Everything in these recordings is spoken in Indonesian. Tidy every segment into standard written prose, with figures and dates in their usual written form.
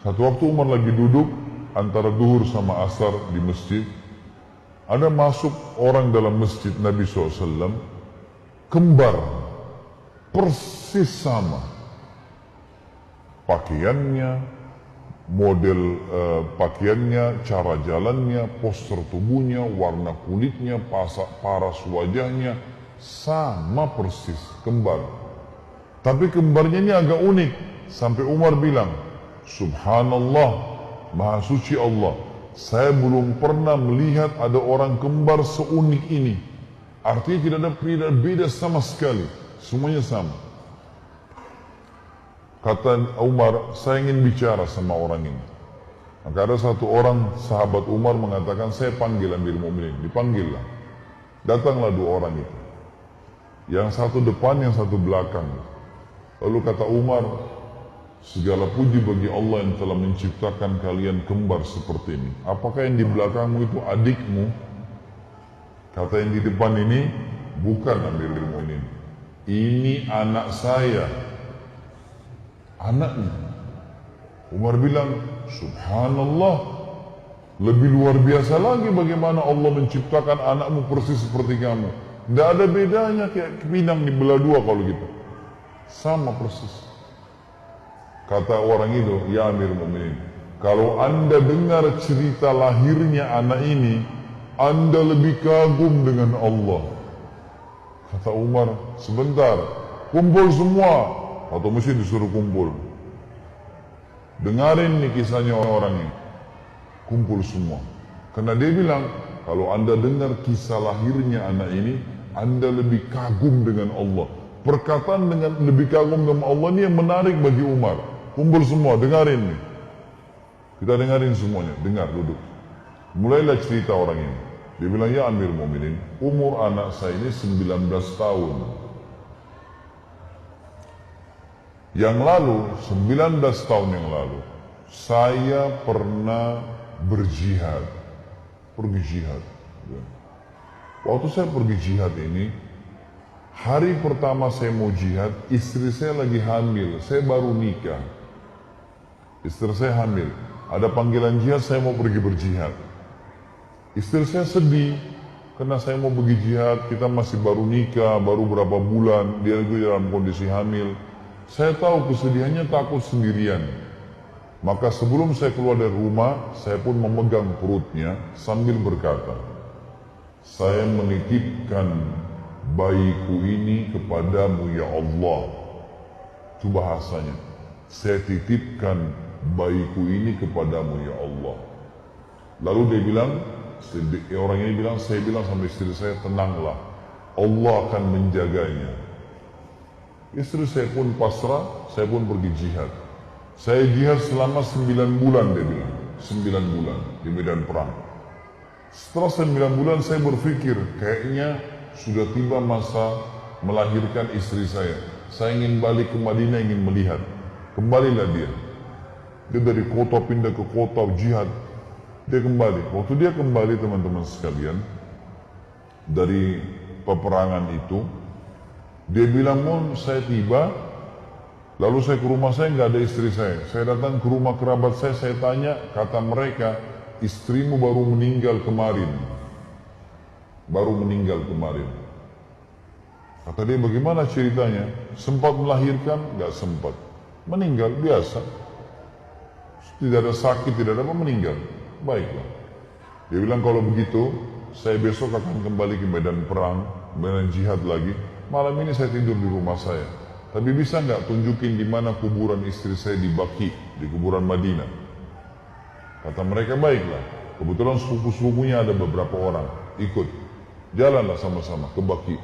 Satu waktu Umar lagi duduk antara duhur sama asar di masjid, ada masuk orang dalam masjid Nabi SAW, kembar, persis sama. Pakaiannya, model pakaiannya, cara jalannya, postur tubuhnya, warna kulitnya, paras wajahnya, sama persis, kembar. Tapi kembarnya ini agak unik, sampai Umar bilang, Subhanallah, Maha Suci Allah, saya belum pernah melihat ada orang kembar seunik ini. Artinya tidak ada beda sama sekali, semuanya sama. Kata Umar, saya ingin bicara sama orang ini. Maka ada satu orang sahabat Umar mengatakan, saya panggil Amirul Mukminin. Dipanggillah. Datanglah dua orang itu. Yang satu depan, yang satu belakang. Lalu kata Umar, segala puji bagi Allah yang telah menciptakan kalian kembar seperti ini. Apakah yang di belakangmu itu adikmu? Kata yang di depan ini, bukan Amirul Mukminin. Ini anak saya. Anaknya. Umar bilang, Subhanallah, lebih luar biasa lagi bagaimana Allah menciptakan anakmu persis seperti kamu. Tidak ada bedanya, kayak pinang dibelah dua kalau gitu. Sama persis. Kata orang itu, ya Amirul Mukminin, kalau anda dengar cerita lahirnya anak ini, anda lebih kagum dengan Allah. Kata Umar, sebentar, kumpul semua. Atau mesti disuruh kumpul. Dengarin nih kisahnya orang-orang ini. Kumpul semua. Karena dia bilang, kalau anda dengar kisah lahirnya anak ini, anda lebih kagum dengan Allah. Perkataan dengan lebih kagum dengan Allah ini yang menarik bagi Umar. Kumpul semua, dengarin nih. Kita dengarin semuanya, dengar, duduk. Mulailah cerita orang ini. Dia bilang, ya Amirul Mukminin, umur anak saya ini 19 tahun. Yang lalu, 19 tahun yang lalu, saya pernah berjihad. Pergi jihad. Waktu saya pergi jihad ini, hari pertama saya mau jihad, istri saya lagi hamil, saya baru nikah. Istri saya hamil, ada panggilan jihad, saya mau pergi berjihad. Istri saya sedih, karena saya mau pergi jihad, kita masih baru nikah, baru berapa bulan, dia juga dalam kondisi hamil. Saya tahu kesedihannya, takut sendirian. Maka sebelum saya keluar dari rumah, saya pun memegang perutnya sambil berkata, saya menitipkan bayiku ini kepadamu ya Allah. Itu bahasanya. Saya titipkan bayiku ini kepadamu ya Allah. Lalu dia bilang, orang ini bilang, saya bilang sama istri saya, tenanglah, Allah akan menjaganya. Istri saya pun pasrah, saya pun pergi jihad. Saya jihad selama 9 bulan, dia bilang. 9 bulan di medan perang. Setelah 9 bulan saya berpikir, kayaknya sudah tiba masa melahirkan istri saya. Saya ingin balik ke Madinah, ingin melihat. Kembalilah dia. Dia dari kota pindah ke kota jihad. Dia kembali. Waktu dia kembali, teman-teman sekalian, dari peperangan itu, dia bilang, Mon, saya tiba, lalu saya ke rumah saya, nggak ada istri saya. Saya datang ke rumah kerabat saya tanya, kata mereka, istrimu baru meninggal kemarin. Baru meninggal kemarin. Kata dia, bagaimana ceritanya? Sempat melahirkan? Nggak sempat. Meninggal, biasa. Tidak ada sakit, tidak ada apa, meninggal. Baiklah. Dia bilang, kalau begitu, saya besok akan kembali ke medan perang, medan jihad lagi. Malam ini saya tidur di rumah saya. Tapi bisa nggak tunjukin di mana kuburan istri saya di Baqi, di kuburan Madinah? Kata mereka, baiklah. Kebetulan sepupu-sepupunya ada beberapa orang. Ikut. Jalanlah sama-sama ke Baqi.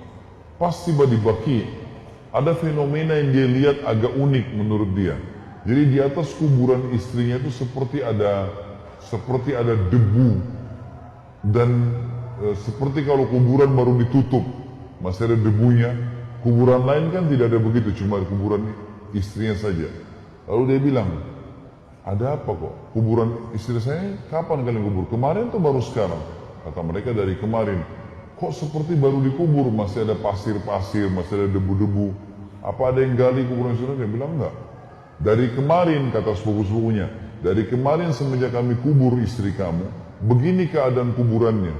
Pas tiba di Baqi, ada fenomena yang dia lihat agak unik menurut dia. Jadi di atas kuburan istrinya itu seperti ada debu. Dan seperti kalau kuburan baru ditutup, masih ada debunya. Kuburan lain kan tidak ada begitu, cuma kuburan istrinya saja. Lalu dia bilang, ada apa kok? Kuburan istri saya kapan kalian kubur? Kemarin atau baru sekarang? Kata mereka, dari kemarin. Kok seperti baru dikubur, masih ada pasir-pasir, masih ada debu-debu. Apa ada yang gali kuburan istri? Dia bilang enggak. Dari kemarin, kata sepupu-sepupunya, dari kemarin semenjak kami kubur istri kamu, begini keadaan kuburannya.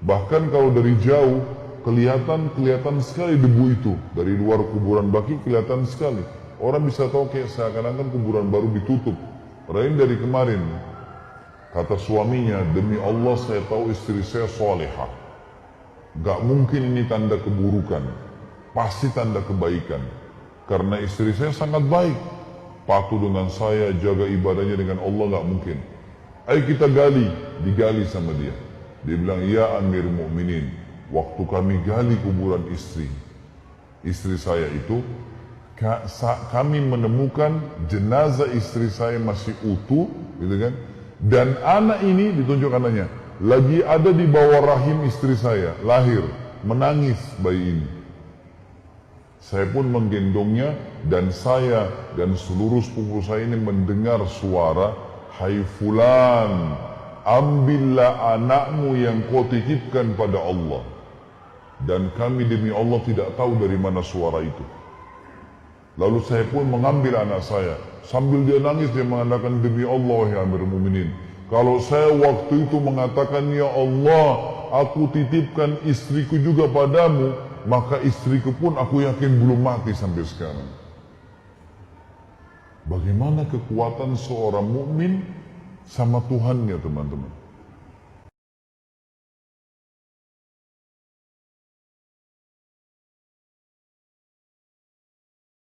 Bahkan kalau dari jauh, kelihatan sekali debu itu. Dari luar kuburan baki kelihatan sekali. Orang bisa tahu kayak seakan-akan kuburan baru ditutup. Rain dari kemarin, kata suaminya, demi Allah saya tahu istri saya solehah. Gak mungkin ini tanda keburukan, pasti tanda kebaikan. Karena istri saya sangat baik, patuh dengan saya, jaga ibadahnya dengan Allah, gak mungkin. Ayo kita digali sama dia. Dia bilang, ya Amir Mu'minin, waktu kami gali kuburan istri saya itu, kami menemukan jenazah istri saya masih utuh, gitu kan? Dan anak ini, ditunjuk anaknya, lagi ada di bawah rahim istri saya, lahir, menangis bayi ini. Saya pun menggendongnya dan saya dan seluruh sepupu saya ini mendengar suara, hai fulan, ambillah anakmu yang kau titipkan pada Allah. Dan kami demi Allah tidak tahu dari mana suara itu. Lalu saya pun mengambil anak saya. Sambil dia nangis, dia mengatakan, demi Allah ya Amir Mu'minin, kalau saya waktu itu mengatakan, ya Allah, aku titipkan istriku juga padamu, maka istriku pun aku yakin belum mati sampai sekarang. Bagaimana kekuatan seorang mukmin sama Tuhannya, teman-teman.